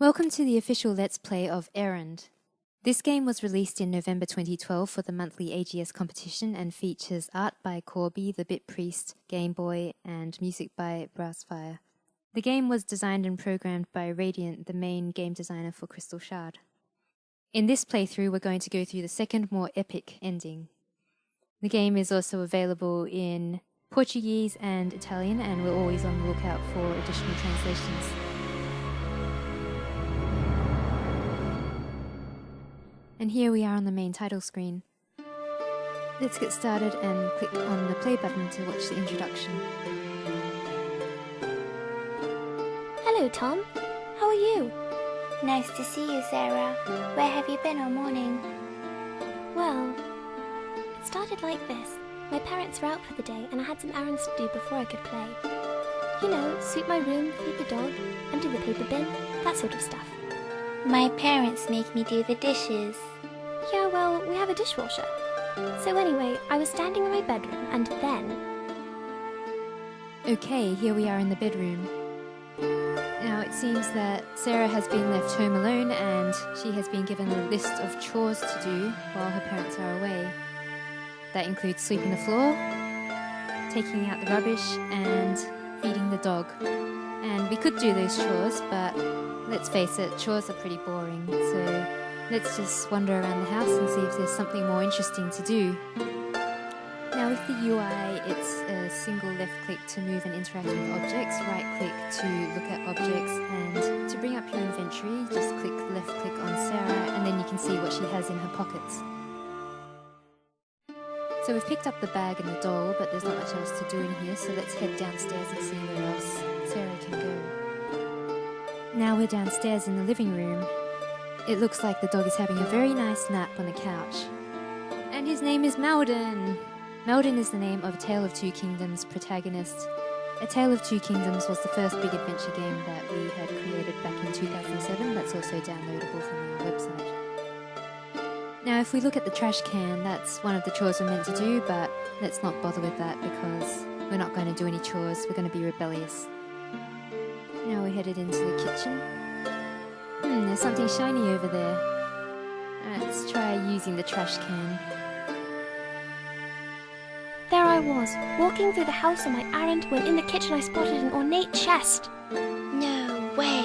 Welcome to the official Let's Play of Errand. This game was released in November 2012 for the monthly AGS competition and features art by Corby, the Bit Priest, Game Boy, and music by Brassfire. The game was designed and programmed by Radiant, the main game designer for Crystal Shard. In this playthrough, we're going to go through the second, more epic ending. The game is also available in Portuguese and Italian, and we're always on the lookout for additional translations. And here we are on the main title screen. Let's get started and click on the play button to watch the introduction. Hello, Tom. How are you? Nice to see you, Sara. Where have you been all morning? Well, it started like this. My parents were out for the day and I had some errands to do before I could play. You know, sweep my room, feed the dog, empty the paper bin, that sort of stuff. My parents make me do the dishes. Yeah, well, we have a dishwasher. So anyway, I was standing in my bedroom and then... Okay, here we are in the bedroom. Now it seems that Sara has been left home alone and she has been given a list of chores to do while her parents are away. That includes sweeping the floor, taking out the rubbish and feeding the dog. And we could do those chores, but let's face it, chores are pretty boring, so let's just wander around the house and see if there's something more interesting to do. Now with the UI, it's a single left click to move and interact with objects, right click to look at objects, and to bring up your inventory, just click left click on Sara and then you can see what she has in her pockets. So we've picked up the bag and the doll, but there's not much else to do in here, so let's head downstairs and see where else Sara can go. Now we're downstairs in the living room. It looks like the dog is having a very nice nap on the couch. And his name is Malden! Malden is the name of A Tale of Two Kingdoms protagonist. A Tale of Two Kingdoms was the first big adventure game that we had created back in 2007. That's also downloadable from our website. Now if we look at the trash can, that's one of the chores we're meant to do, but let's not bother with that because we're not going to do any chores, we're going to be rebellious. Now we're headed into the kitchen. There's something shiny over there. Let's try using the trash can. There I was, walking through the house on my errand when in the kitchen I spotted an ornate chest. No way.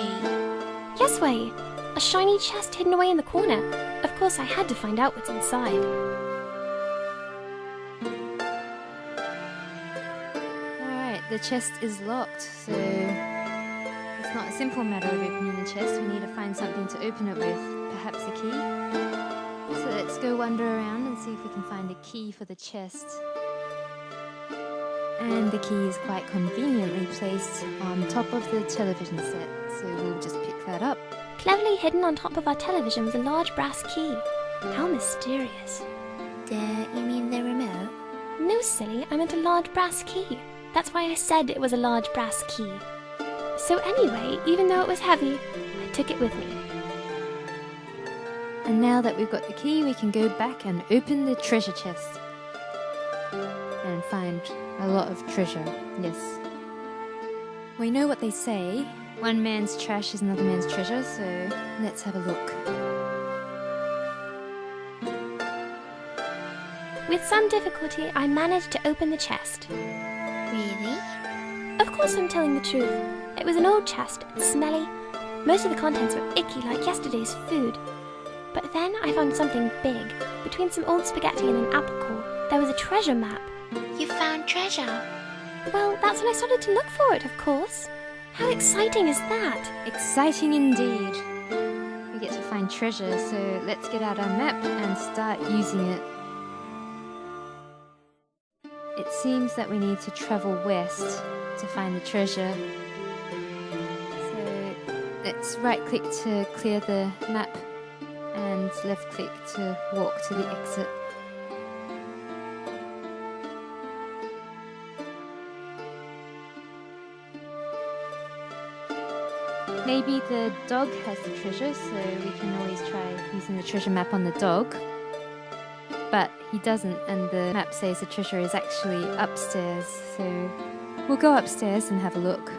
Yes way! A shiny chest hidden away in the corner. Of course I had to find out what's inside. Alright, the chest is locked, so it's not a simple matter of opening the chest. We need to find something to open it with, perhaps a key. So let's go wander around and see if we can find a key for the chest. And the key is quite conveniently placed on top of the television set, so we'll just pick that up. Cleverly hidden on top of our television was a large brass key. How mysterious. You mean the remote? No, silly, I meant a large brass key. That's why I said it was a large brass key. So anyway, even though it was heavy, I took it with me. And now that we've got the key, we can go back and open the treasure chest. And find a lot of treasure, yes. We know what they say. One man's trash is another man's treasure, so let's have a look. With some difficulty, I managed to open the chest. Really? Of course I'm telling the truth. It was an old chest, smelly. Most of the contents were icky like yesterday's food. But then I found something big. Between some old spaghetti and an apple core, there was a treasure map. You found treasure? Well, that's when I started to look for it, of course. How exciting is that? Exciting indeed. We get to find treasure, so let's get out our map and start using it. It seems that we need to travel west to find the treasure. So let's right click to clear the map and left click to walk to the exit. Maybe the dog has the treasure, so we can always try using the treasure map on the dog. But he doesn't, and the map says the treasure is actually upstairs, so we'll go upstairs and have a look.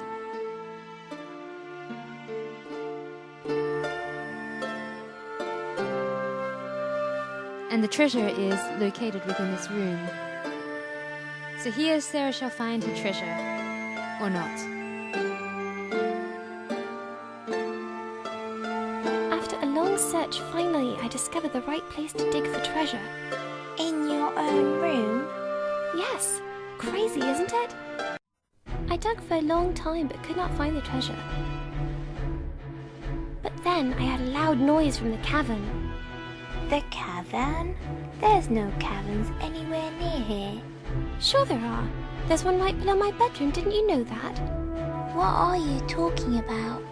And the treasure is located within this room. So here Sara shall find her treasure. Or not. After a long search, finally I discovered the right place to dig for treasure. In your own room? Yes, crazy, isn't it? I dug for a long time but could not find the treasure. But then I heard a loud noise from the cavern. The cavern? There's no caverns anywhere near here. Sure there are. There's one right below my bedroom, didn't you know that? What are you talking about?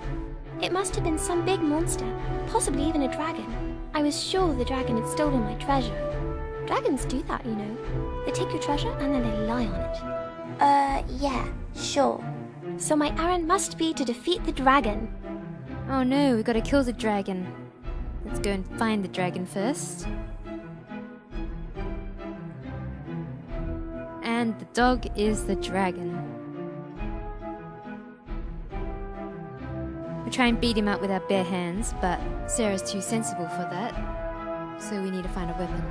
It must have been some big monster, possibly even a dragon. I was sure the dragon had stolen my treasure. Dragons do that, you know. They take your treasure and then they lie on it. Yeah, sure. So my errand must be to defeat the dragon. Oh no, we gotta kill the dragon. Let's go and find the dragon first. And the dog is the dragon. We try and beat him up with our bare hands, but Sara's too sensible for that. So we need to find a weapon.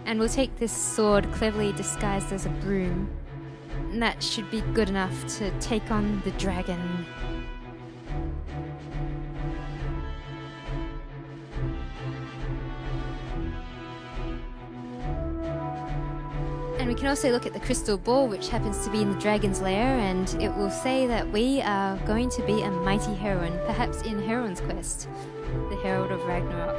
And we'll take this sword cleverly disguised as a broom. And that should be good enough to take on the dragon. And we can also look at the crystal ball, which happens to be in the dragon's lair, and it will say that we are going to be a mighty heroine, perhaps in Heroine's Quest, the Herald of Ragnarok.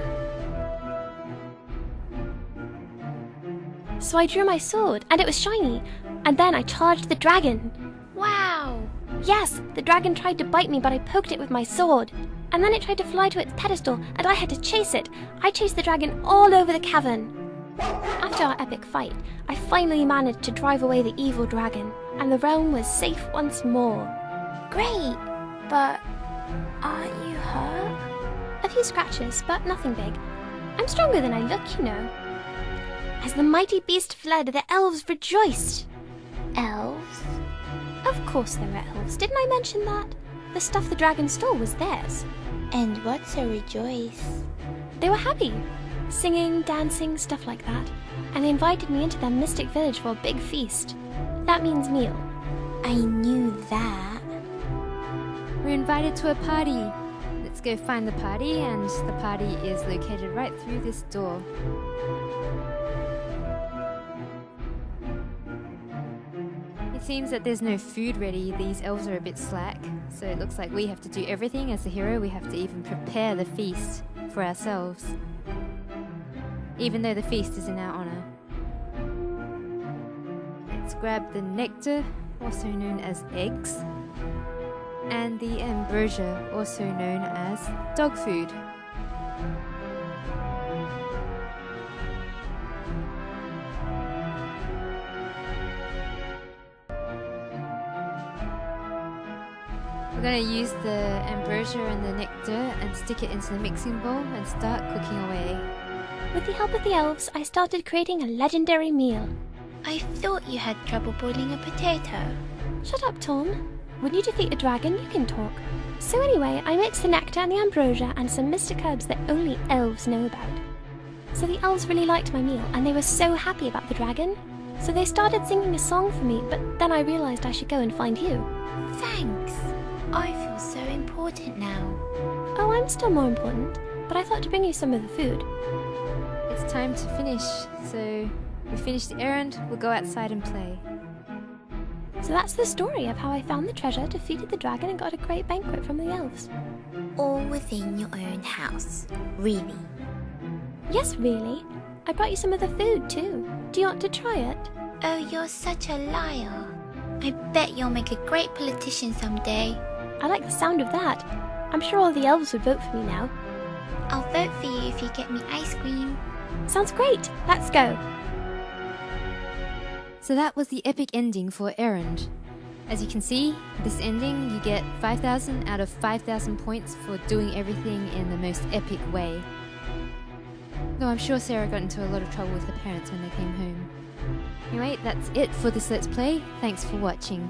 So I drew my sword, and it was shiny, and then I charged the dragon. Wow! Yes, the dragon tried to bite me, but I poked it with my sword. And then it tried to fly to its pedestal, and I had to chase it. I chased the dragon all over the cavern. After our epic fight, I finally managed to drive away the evil dragon, and the realm was safe once more. Great! But aren't you hurt? A few scratches, but nothing big. I'm stronger than I look, you know. As the mighty beast fled, the elves rejoiced. Elves? Of course there were elves. Didn't I mention that? The stuff the dragon stole was theirs. And what's a rejoice? They were happy. Singing, dancing, stuff like that. And they invited me into their mystic village for a big feast. That means meal. I knew that. We're invited to a party. Let's go find the party, and the party is located right through this door. It seems that there's no food ready. These elves are a bit slack, so it looks like we have to do everything as the hero. We have to even prepare the feast for ourselves, even though the feast is in our honor. Let's grab the nectar, also known as eggs, and the ambrosia, also known as dog food. We're going to use the ambrosia and the nectar and stick it into the mixing bowl and start cooking away. With the help of the elves, I started creating a legendary meal. I thought you had trouble boiling a potato. Shut up, Tom. When you defeat a dragon, you can talk. So anyway, I mixed the nectar and the ambrosia and some mystic herbs that only elves know about. So the elves really liked my meal, and they were so happy about the dragon. So they started singing a song for me, but then I realized I should go and find you. Thanks. I feel so important now. Oh, I'm still more important, but I thought to bring you some of the food. It's time to finish, so we finished the errand, we'll go outside and play. So that's the story of how I found the treasure, defeated the dragon, and got a great banquet from the elves. All within your own house. Really? Yes, really. I brought you some of the food too. Do you want to try it? Oh, you're such a liar. I bet you'll make a great politician someday. I like the sound of that. I'm sure all the elves would vote for me now. I'll vote for you if you get me ice cream. Sounds great. Let's go. So that was the epic ending for Errand. As you can see, this ending you get 5,000 out of 5,000 points for doing everything in the most epic way. Though I'm sure Sara got into a lot of trouble with her parents when they came home. Anyway, that's it for this Let's Play. Thanks for watching.